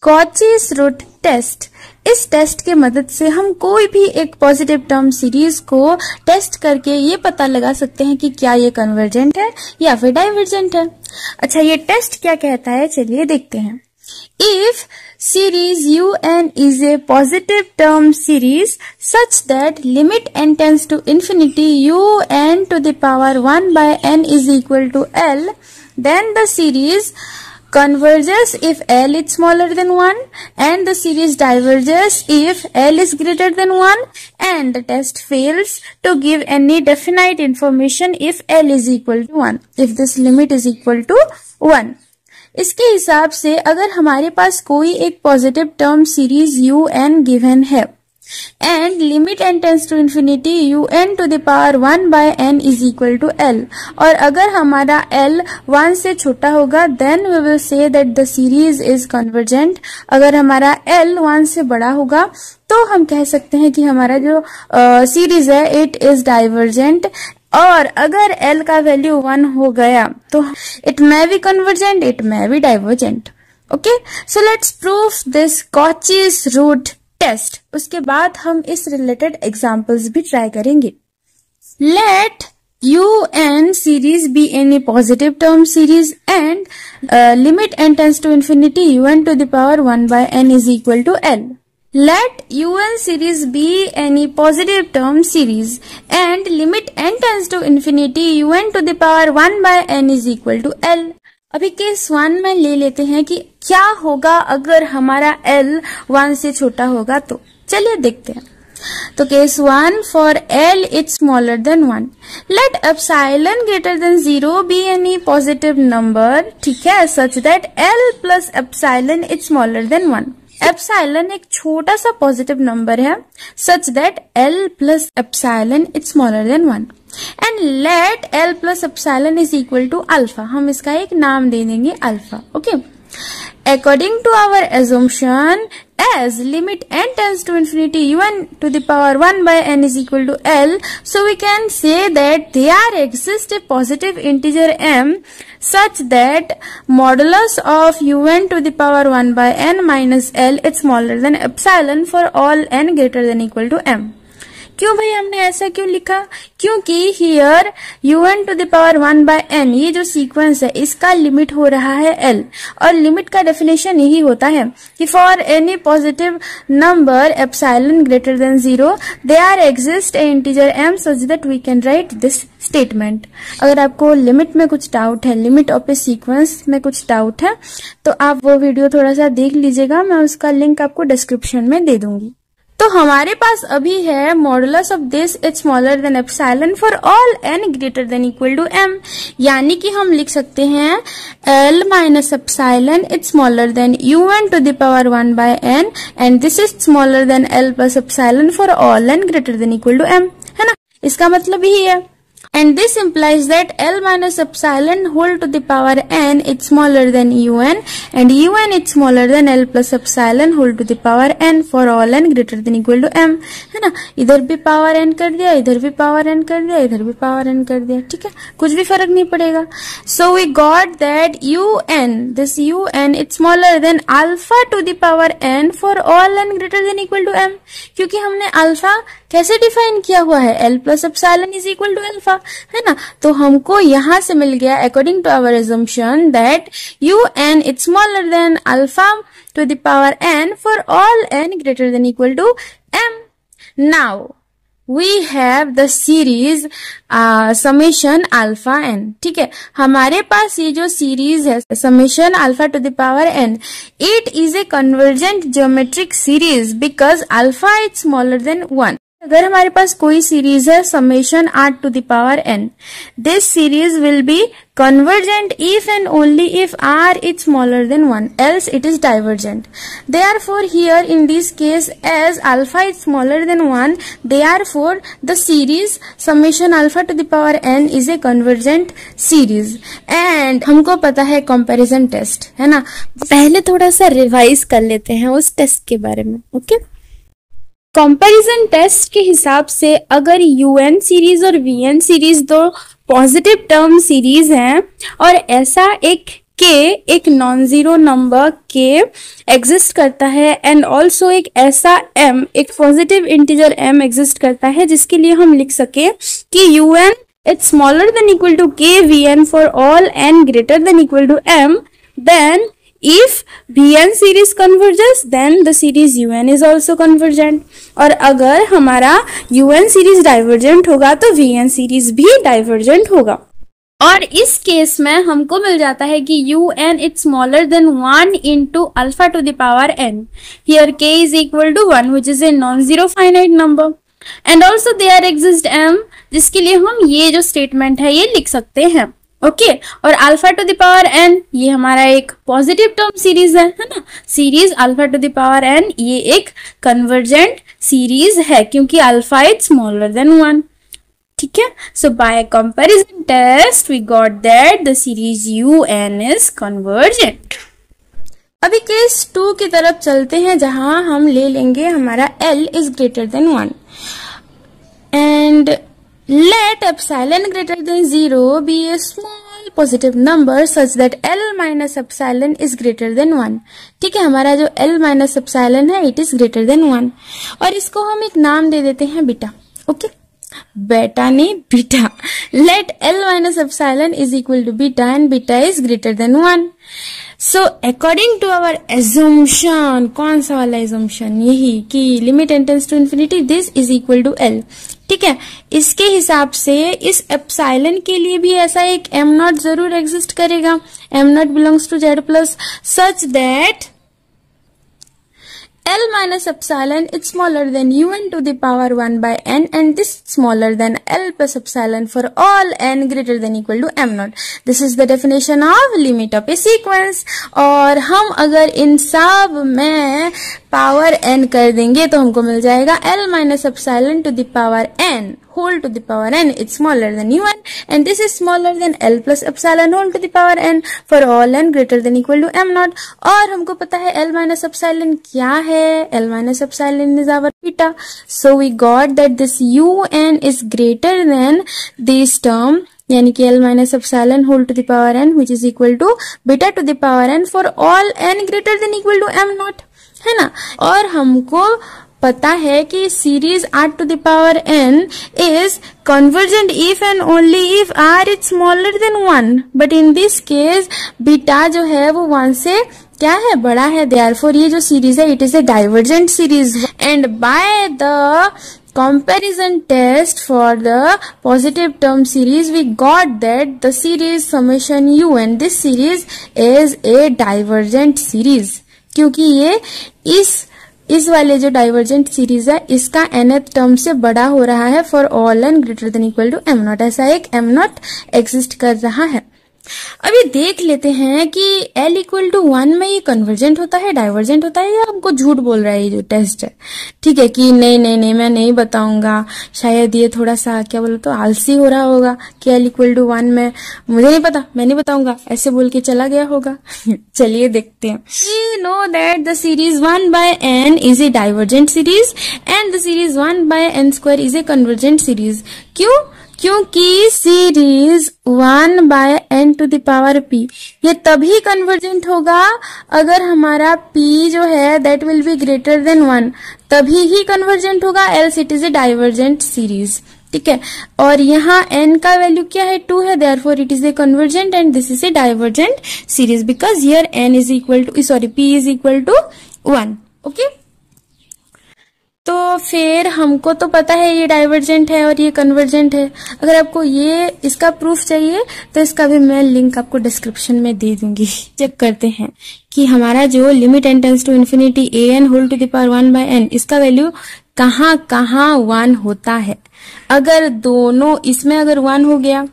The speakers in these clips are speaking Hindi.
Cauchy's root test. इस टेस्ट के मदद से हम कोई भी एक पॉजिटिव टर्म सीरीज को टेस्ट करके ये पता लगा सकते हैं कि क्या ये कन्वर्जेंट है या फिर डाइवर्जेंट है। अच्छा, ये टेस्ट क्या कहता है, चलिए देखते हैं। If series UN is a positive term series such that limit n tends to infinity UN to the power 1 by n is equal to L, then the series converges if L is smaller than 1 and the series diverges if L is greater than 1, and the test fails to give any definite information if L is equal to 1, if this limit is equal to 1। इसके हिसाब से अगर हमारे पास कोई एक positive term series UN given है and limit n tends to infinity UN to the power 1 by n is equal to L, और अगर हमारा L 1 से छोटा होगा then we will say that the series is convergent। अगर हमारा L 1 से बड़ा होगा तो हम कह सकते हैं कि हमारा जो सीरीज है इट इज डाइवर्जेंट, और अगर L का वैल्यू 1 हो गया तो it may be convergent, it may be divergent। Okay, so let's prove this Cauchy's root test. उसके बाद हम इस रिलेटेड एग्जांपल्स भी ट्राई करेंगे। Let UN series be any positive term series and limit n tends to infinity UN to the power 1 by n is equal to L। Let UN series be any positive term series and limit n tends to infinity UN to the power 1 by n is equal to L। अभी केस 1 में ले लेते हैं कि क्या होगा अगर हमारा L 1 से छोटा होगा, तो चलिए देखते हैं। तो case 1 for L is smaller than 1, let epsilon greater than 0 be any positive number, ठीक है, such that L plus epsilon is smaller than 1। Epsilon एक छोटा सा पॉजिटिव नंबर है such that L plus epsilon is smaller than 1, and let L plus epsilon is equal to alpha. हम इसका एक नाम दे देंगे alpha. Okay, according to our assumption as limit n tends to infinity UN to the power 1 by n is equal to L, so we can say that there exists a positive integer m such that modulus of UN to the power 1 by n minus L is smaller than epsilon for all n greater than equal to m। क्यों भाई हमने ऐसा क्यों लिखा? क्योंकि here UN to the power 1 by n ये जो सीक्वेंस है इसका लिमिट हो रहा है L, और लिमिट का डेफिनेशन यही होता है कि for any positive number epsilon greater than 0 there exist a integer m such that we can write this statement. अगर आपको लिमिट में कुछ डाउट है, लिमिट ऑफ ए सीक्वेंस में कुछ डाउट है, तो आप वो वीडियो थोड़ा सा देख लीजिएगा, मैं उसका लिंक आपको डिस्क्रिप्शन में दे दूंगी। तो हमारे पास अभी है modulus of this is smaller than epsilon for all n greater than equal to m, यानी कि हम लिख सकते हैं L minus epsilon is smaller than UN to the power 1 by n and this is smaller than L plus epsilon for all n greater than equal to m, है ना। इसका मतलब यही है, and this implies that L minus epsilon whole to the power n is smaller than UN and UN is smaller than L plus epsilon whole to the power n for all n greater than equal to m, है ना। इधर भी पावर n कर दिया, इधर भी पावर n कर दिया, इधर भी पावर n कर दिया, ठीक है, कुछ भी फर्क नहीं पड़ेगा। So we got that UN, this UN is smaller than alpha to the power n for all n greater than equal to m, क्योंकि हमने अल्फा कैसे डिफाइन किया हुआ है, L plus epsilon is equal to alpha, है ना। तो हमको यहां से मिल गया according to our assumption that UN is smaller than alpha to the power n for all n greater than equal to m। Now we have the series summation alpha n, ठीक है। हमारे पास ये जो सीरीज है summation alpha to the power n, it is a convergent geometric series because alpha is smaller than 1। अगर हमारे पास कोई सीरीज है summation r to the power n, this series will be convergent if and only if r is smaller than 1, else it is divergent. Therefore here in this case as alpha is smaller than 1, therefore the series summation alpha to the power n is a convergent series। and हमको पता है comparison test, है ना। पहले थोड़ा सा रिवाइज कर लेते हैं उस टेस्ट के बारे में। ओके, कंपैरिजन टेस्ट के हिसाब से अगर UN सीरीज और VN सीरीज दो पॉजिटिव टर्म सीरीज हैं और ऐसा एक के एक नॉन जीरो नंबर के एग्जिस्ट करता है एंड ऑल्सो एक ऐसा m, एक पॉजिटिव इंटीजर m एग्जिस्ट करता है जिसके लिए हम लिख सके कि un it's smaller than equal to k vn for all n greater than equal to m, then if vn series converges then the series un is also convergent. और अगर हमारा un series divergent होगा तो vn series भी divergent होगा. और इस केस में हमको मिल जाता है कि un it's smaller than 1 into alpha to the power n. Here k is equal to 1 which is a non-zero finite number. And also there exists m, जिसके लिए हम ये जो स्टेटमेंट है ये लिख सकते हैं. ओके और alpha to the power n ये हमारा एक पॉजिटिव टर्म सीरीज है ना. Series alpha to the power n ये एक कन्वर्जेंट सीरीज है क्योंकि अल्फा इज स्मॉलर देन 1. ठीक है. So by comparison test we got that the series un is convergent. अभी केस 2 की तरफ चलते हैं जहां हम ले लेंगे हमारा L is greater than 1 and let epsilon greater than 0 be a small positive number such that L minus epsilon is greater than 1. ठीक है. हमारा जो L minus epsilon है it is greater than 1 और इसको हम एक नाम दे देते हैं बीटा. ओके बेटा नहीं beta. let L minus epsilon is equal to beta and beta is greater than 1. So according to our assumption, कौन सा वाला assumption? यही कि limit n tends to infinity this is equal to L. ठीक है. इसके हिसाब से इस एप्सिलॉन के लिए भी ऐसा एक m नॉट जरूर एग्जिस्ट करेगा. m naught belongs to z plus such that L minus epsilon is smaller than un to the power 1 by n and this smaller than L plus epsilon for all n greater than equal to m naught. This is the definition of limit of a sequence. और हम अगर इन सब में पावर n कर देंगे तो हमको मिल जाएगा L minus epsilon to the power n whole to the power n it's smaller than un and this is smaller than L plus epsilon whole to the power n for all n greater than equal to m naught. और हमको पता है L minus epsilon क्या है. L minus epsilon is our beta. So we got that this un is greater than this term यानी कि L minus epsilon whole to the power n which is equal to beta to the power n for all n greater than equal to m naught है ना. और हमको पता है कि series r to the power n is convergent if and only if r is smaller than 1. But in this case beta जो है वो 1 से क्या है बड़ा है. therefore ये जो सीरीज है it is a divergent series and by the comparison test for the positive term series we got that the series summation un this series is a divergent series क्योंकि ये इस वाले जो डाइवर्जेंट सीरीज है इसका nth टर्म से बड़ा हो रहा है for all n greater than equal to m naught. ऐसा एक m नॉट एग्जिस्ट कर रहा है. अभी देख लेते हैं कि L इक्वल टू 1 में ये कन्वर्जेंट होता है डाइवर्जेंट होता है या हमको झूठ बोल रहा है ये जो टेस्ट है. ठीक है कि नहीं मैं नहीं बताऊंगा. शायद ये थोड़ा सा क्या बोलो तो आलसी हो रहा होगा कि L इक्वल टू 1 में मुझे नहीं पता मैं नहीं बताऊंगा ऐसे बोल के चला गया होगा. चलिए देखते हैं. We know that the series 1 by n is a divergent series and the series 1 by n square is a convergent series. क्यों? क्योंकि series 1 by n to the power p ये तभी कन्वर्जेंट होगा अगर हमारा p जो है that will be greater than 1 तभी ही कन्वर्जेंट होगा else it is a divergent series. ठीक है. और यहाँ n का वैल्यू क्या है 2 है therefore it is a convergent and this is a divergent series because here n is equal to p is equal to 1. Okay तो फिर हमको तो पता है ये डाइवर्जेंट है और ये कन्वर्जेंट है. अगर आपको ये इसका प्रूफ चाहिए तो इसका भी मैं लिंक आपको डिस्क्रिप्शन में दे दूंगी. चेक करते हैं कि हमारा जो limit n tends to infinity an whole to the power 1 by n इसका वैल्यू कहाँ 1 होता है. अगर दोनों इसमें अगर 1 हो गया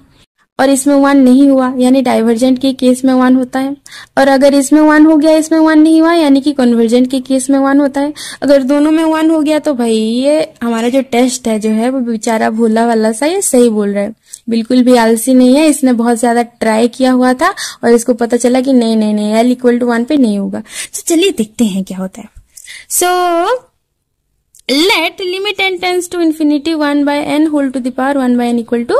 और इसमें 1 नहीं हुआ यानी डाइवर्जेंट के केस में 1 होता है. और अगर इसमें 1 हो गया इसमें 1 नहीं हुआ यानी कि कन्वर्जेंट के केस में 1 होता है. अगर दोनों में 1 हो गया तो भाई ये हमारा जो टेस्ट है जो है वो बेचारा भोला वाला सा ये सही बोल रहा है. बिल्कुल भी आलसी नहीं है. इसने बहुत ज्यादा ट्राई किया हुआ था और इसको पता चला कि नहीं L इक्वल टू 1 पे नहीं होगा. तो चलिए देखते हैं क्या होता है. सो let limit n tends to infinity 1 by n whole to the power 1 by n equal to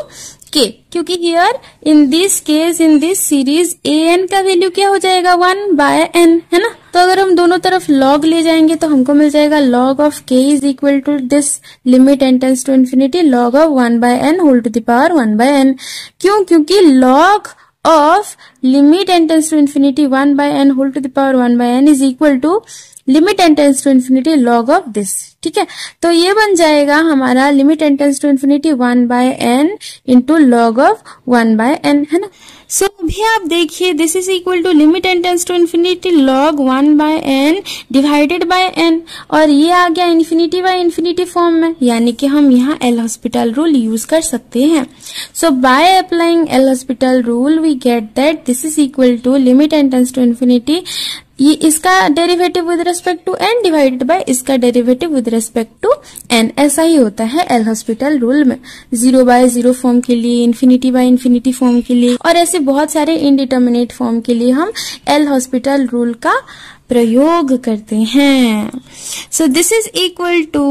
k, क्योंकि here in this case in this series an का वैल्यू क्या हो जाएगा 1/n, है ना। तो अगर हम दोनों तरफ log ले जाएंगे तो हमको मिल जाएगा log of k is equal to this limit n tends to infinity log of 1/n whole to the power 1/n। क्यों? क्योंकि log of limit n tends to infinity 1/n whole to the power 1/n is equal to limit n tends to infinity log of this. ठीक है, तो ये बन जाएगा हमारा limit n tends to infinity 1/n into log of 1/n, है ना। सो अभी आप देखिए this is equal to limit n tends to infinity log 1/n divided by n, और ये आ गया इन्फिनिटी बाय इन्फिनिटी फॉर्म में, यानी कि हम यहाँ एल हॉस्पिटल रूल यूज कर सकते हैं। So by applying L hospital rule we get that this is equal to limit n tends to infinity, ये इसका derivative with respect to n divided by इसका derivative with respect to n। ऐसा ही होता है एल हॉस्पिटल रूल में, 0/0 फॉर्म के लिए, इन्फिनिटी बाय इन्फिनिटी फॉर्म के लिए, और ऐसे बहुत सारे इनडिटर्मिनेट फॉर्म के लिए हम एल हॉस्पिटल रूल का प्रयोग करते हैं। So this is equal to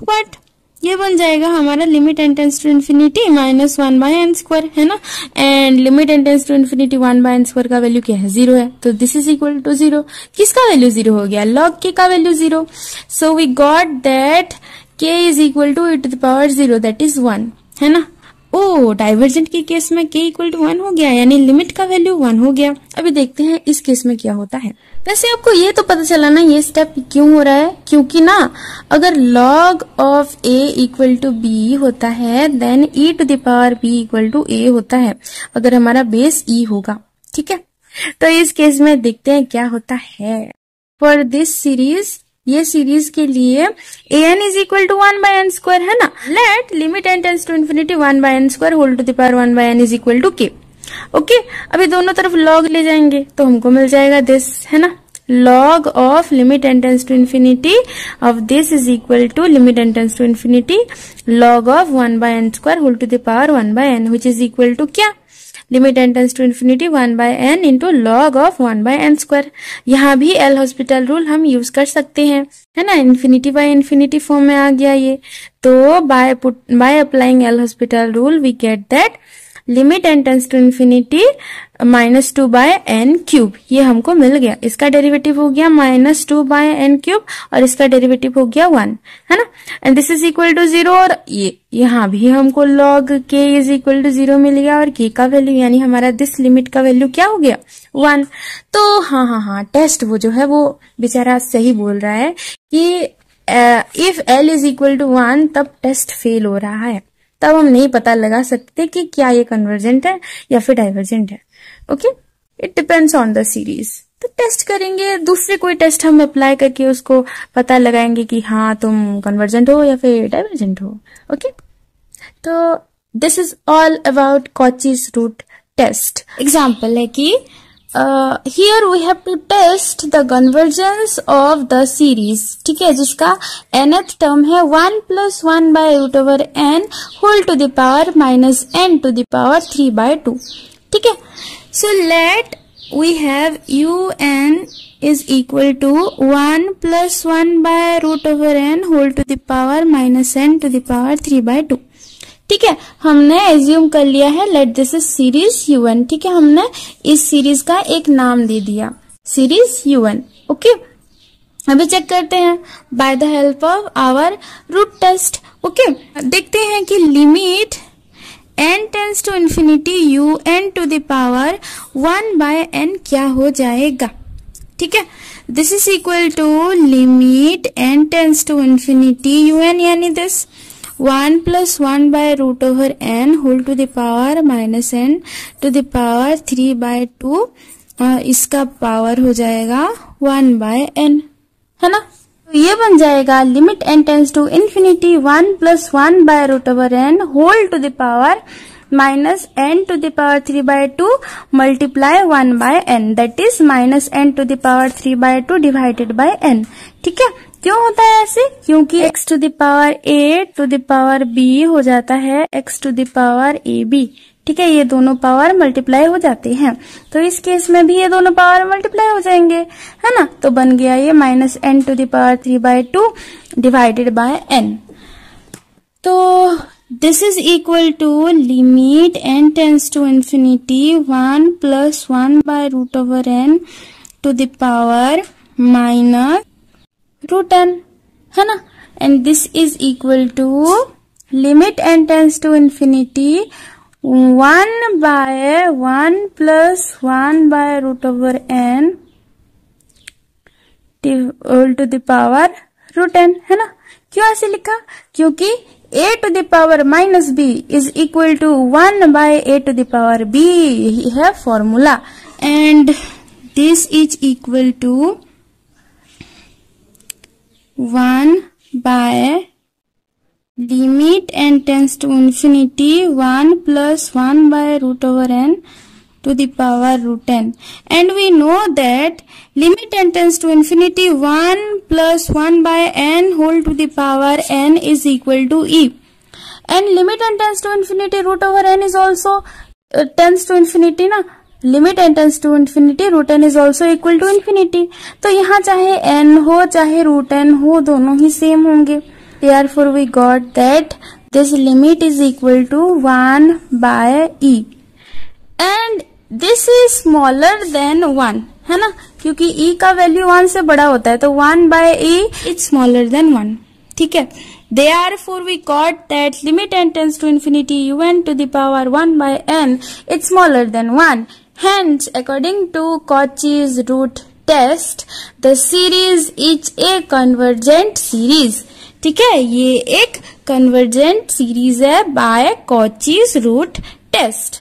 what, ये बन जाएगा हमारा limit n tends to infinity -1/n², है ना। And limit n tends to infinity 1/n² का वैल्यू क्या है 0 है, तो दिस इज इक्वल टू 0। किसका वैल्यू 0 हो गया? log k का value 0। So we got that k is equal to e⁻0 that is 1, है ना। ओ डाइवर्जेंट के केस में k इक्वल टू 1 हो गया, यानी लिमिट का वैल्यू 1 हो गया। अभी देखते हैं इस केस में क्या होता है। वैसे आपको ये तो पता चला ना ये स्टेप क्यों हो रहा है, क्योंकि ना अगर log of a equal to b होता है then e⁻b equal to a होता है, अगर हमारा बेस e होगा। ठीक है, तो इस केस में देखते हैं क्या होता है। फॉर दिस सीरीज, ये सीरीज के लिए an is equal to 1/n², है ना। Let limit n tends to infinity 1/n² whole to the power 1/n is equal to k। Okay, अभी दोनों तरफ log ले जाएंगे तो हमको मिल जाएगा दिस, है ना। log of limit n tends to infinity of this is equal to limit n tends to infinity log of 1/n² whole to the power 1/n which is equal to क्या, limit n tends to infinity 1/n into log of 1/n²। यहाँ भी एल हॉस्पिटल रूल हम यूज कर सकते हैं, है ना। इन्फिनिटी बाय इन्फिनिटी फॉर्म में आ गया ये, तो by applying L hospital rule we get that limit n tends to infinity -2/n³, ये हमको मिल गया। इसका डेरिवेटिव हो गया -2/n³ और इसका डेरिवेटिव हो गया 1, है ना। And this is equal to 0, और ये यहाँ भी हमको log k is equal to 0 मिल गया, और k का वैल्यू यानी हमारा दिस लिमिट का वैल्यू क्या हो गया 1। तो हाँ, टेस्ट वो जो है वो बेचारा सही बोल रहा है कि if l is equal to 1 तब टेस्ट फेल हो रहा है, तब हम नहीं पता लगा सकते कि क्या ये कन्वर्जेंट है या फिर डाइवर्जेंट है। Okay, it depends on the series. तो टेस्ट करेंगे, दूसरे कोई टेस्ट हम अप्लाई करके उसको पता लगाएंगे कि हाँ तुम कन्वर्जेंट हो या फिर डाइवर्जेंट हो। ओके, तो this is all about Cauchy's root test. Example है कि here we have to test the convergence of the series, ठीक है, जिसका nth टर्म है 1 + 1/√n whole to the power -n to the power 3/2। ठीक है, so let we have un is equal to 1 + 1/√n whole to the power -n to the power 3/2। ठीक है, हमने एज्यूम कर लिया है let this is series un। ठीक है, हमने इस सीरीज का एक नाम दे दिया सीरीज un। ओके, अभी चेक करते हैं by the help of our root test. Okay, देखते हैं कि limit n tends to infinity un to the power 1/n क्या हो जाएगा। ठीक है, this is equal to limit n tends to infinity un यानी दिस 1 + 1/√n whole to the power -n to the power 3/2, इसका पावर हो जाएगा 1/n, है ना। तो ये बन जाएगा limit n tends to infinity 1 + 1/√n whole to the power -n to the power 3/2 multiply 1/n that is -n to the power 3/2 divided by n। ठीक है, क्यों होता है ऐसे? क्योंकि x to the power a to the power b हो जाता है x to the power ab। ठीक है, ये दोनों पावर मल्टीप्लाई हो जाते हैं, तो इस केस में भी ये दोनों पावर मल्टीप्लाई हो जाएंगे, है ना। तो बन गया ये -n to the power 3/2 divided by n। तो This is equal to limit n tends to infinity 1 plus 1 by root over n to the power minus root n, है ना. And this is equal to limit n tends to infinity 1 by 1 plus 1 by root over n to the power root n, है ना. क्यों ऐसे लिखा? क्योंकि a to the power minus b is equal to 1 by a to the power b, यही है formula. And this is equal to 1 by limit n tends to infinity 1 plus 1 by root over n to the power root n. And we know that limit n tends to infinity 1 plus 1 by n whole to the power n is equal to e. And limit n tends to infinity root over n is also tends to infinity ना. Limit n tends to infinity root n is also equal to infinity. तो यहाँ चाहे n हो चाहे root n हो, दोनों ही सेम होंगे. Therefore we got that this limit is equal to 1 by e. And this is smaller than 1, है ना, क्योंकि e का वैल्यू 1 से बड़ा होता है, तो 1 by e is smaller than 1. ठीक है. Therefore we got that limit n tends to infinity un to the power 1 by n it's smaller than 1. Hence, according to Cauchy's root test, the series is a convergent series. ठीक है, ये एक convergent series है by Cauchy's root test.